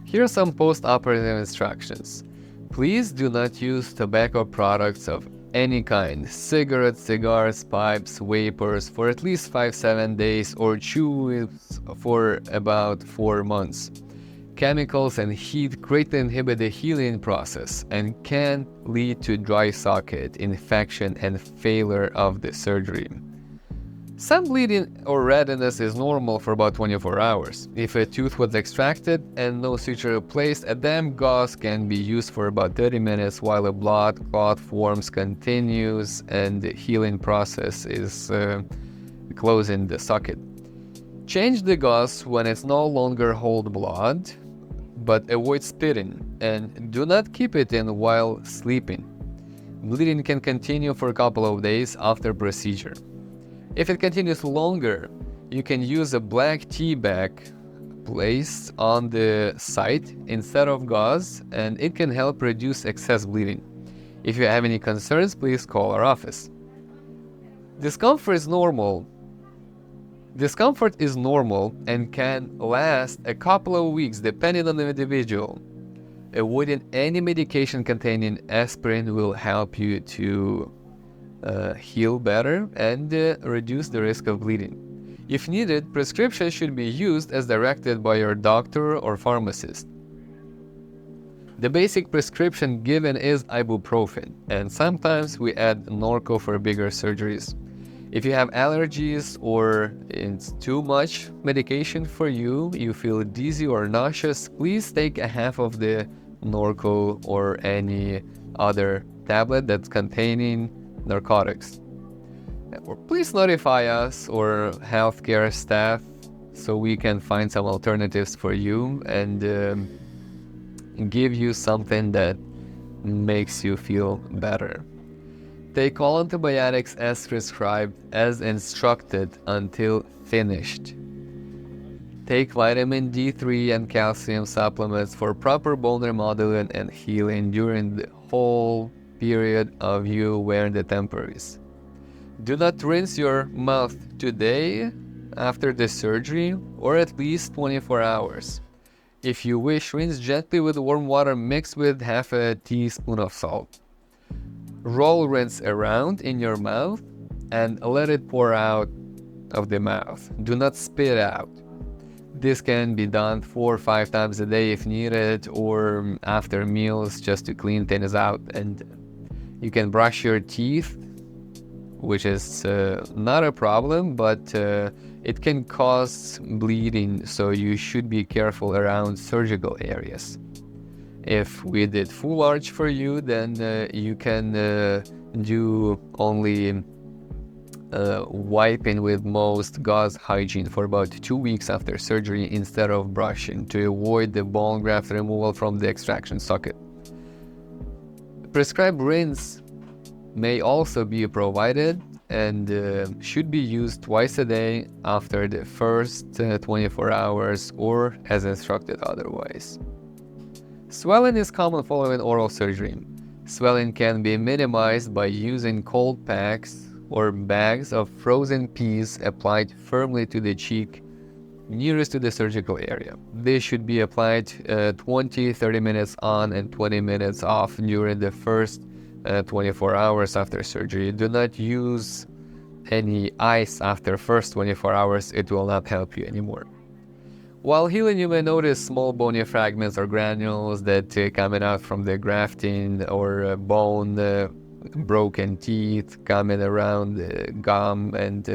Here are some post-operative instructions. Please do not use tobacco products of any kind, cigarettes, cigars, pipes, vapors, for at least 5-7 days, or chew it for about 4 months. Chemicals and heat greatly inhibit the healing process and can lead to dry socket, infection, and failure of the surgery. Some bleeding or redness is normal for about 24 hours. If a tooth was extracted and no suture replaced, a damp gauze can be used for about 30 minutes while a blood clot forms continues and the healing process is closing the socket. Change the gauze when it's no longer hold blood, but avoid spitting, and do not keep it in while sleeping. Bleeding can continue for a couple of days after procedure. If it continues longer, you can use a black tea bag placed on the site instead of gauze, and it can help reduce excess bleeding. If you have any concerns, please call our office. Discomfort is normal and can last a couple of weeks depending on the individual. Avoiding any medication containing aspirin will help you to heal better and reduce the risk of bleeding. If needed, prescriptions should be used as directed by your doctor or pharmacist. The basic prescription given is ibuprofen, and sometimes we add Norco for bigger surgeries. If you have allergies or it's too much medication for you, you feel dizzy or nauseous, please take a half of the Norco or any other tablet that's containing narcotics. Or please notify us or healthcare staff so we can find some alternatives for you and give you something that makes you feel better. Take all antibiotics as prescribed, as instructed until finished. Take vitamin D3 and calcium supplements for proper bone remodeling and healing during the whole period of you wearing the temporaries. Do not rinse your mouth today after the surgery or at least 24 hours. If you wish, rinse gently with warm water mixed with half a teaspoon of salt. Roll rinse around in your mouth and let it pour out of the mouth. Do not spit out. This can be done 4 or 5 times a day if needed, or after meals just to clean things out. And you can brush your teeth, which is not a problem, but it can cause bleeding, so you should be careful around surgical areas. If we did full arch for you, then you can do only wiping with most gauze hygiene for about 2 weeks after surgery instead of brushing to avoid the bone graft removal from the extraction socket. Prescribed rinse may also be provided and should be used twice a day after the first 24 hours or as instructed otherwise. Swelling is common following oral surgery. Swelling can be minimized by using cold packs or bags of frozen peas applied firmly to the cheek nearest to the surgical area. This should be applied 20-30 minutes on and 20 minutes off during the first 24 hours after surgery. Do not use any ice after first 24 hours, it will not help you anymore. While healing, you may notice small bony fragments or granules that coming out from the grafting or bone, broken teeth coming around the gum, and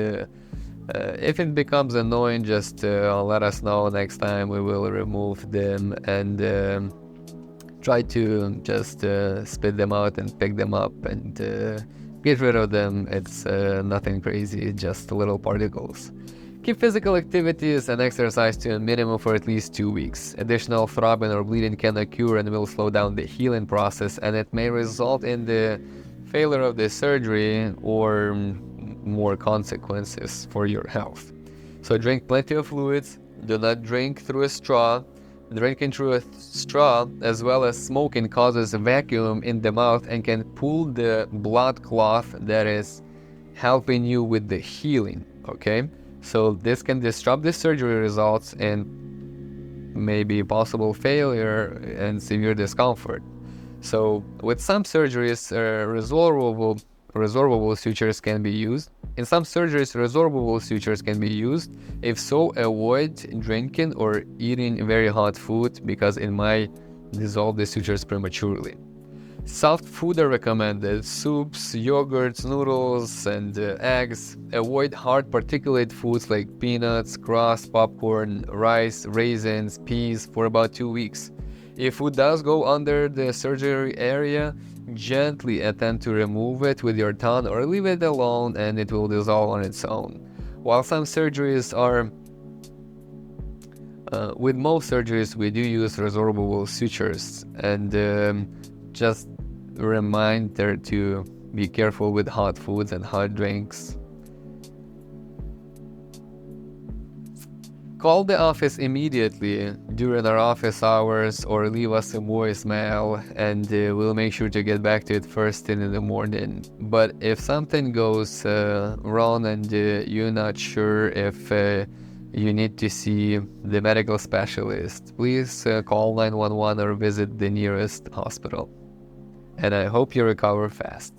if it becomes annoying, just let us know. Next time we will remove them and try to just spit them out and pick them up and get rid of them. It's nothing crazy, just little particles. Keep physical activities and exercise to a minimum for at least 2 weeks. Additional throbbing or bleeding can occur and will slow down the healing process, and it may result in the failure of the surgery or more consequences for your health. So drink plenty of fluids. Do not drink through a straw. Drinking through a straw as well as smoking causes a vacuum in the mouth and can pull the blood cloth that is helping you with the healing, okay? So this can disrupt the surgery results and maybe possible failure and severe discomfort. So with some surgeries, resorbable sutures can be used. In some surgeries, resorbable sutures can be used. If so, avoid drinking or eating very hot food because it might dissolve the sutures prematurely. Soft food are recommended: soups, yogurts, noodles, and eggs. Avoid hard particulate foods like peanuts, crust, popcorn, rice, raisins, peas for about 2 weeks. If food does go under the surgery area, gently attempt to remove it with your tongue or leave it alone and it will dissolve on its own. While some surgeries are with most surgeries, we do use resorbable sutures, and just a reminder to be careful with hot foods and hot drinks. Call the office immediately during our office hours or leave us a voicemail, and we'll make sure to get back to it first thing in the morning. But if something goes wrong and you're not sure if you need to see the medical specialist, please call 911 or visit the nearest hospital. And I hope you recover fast.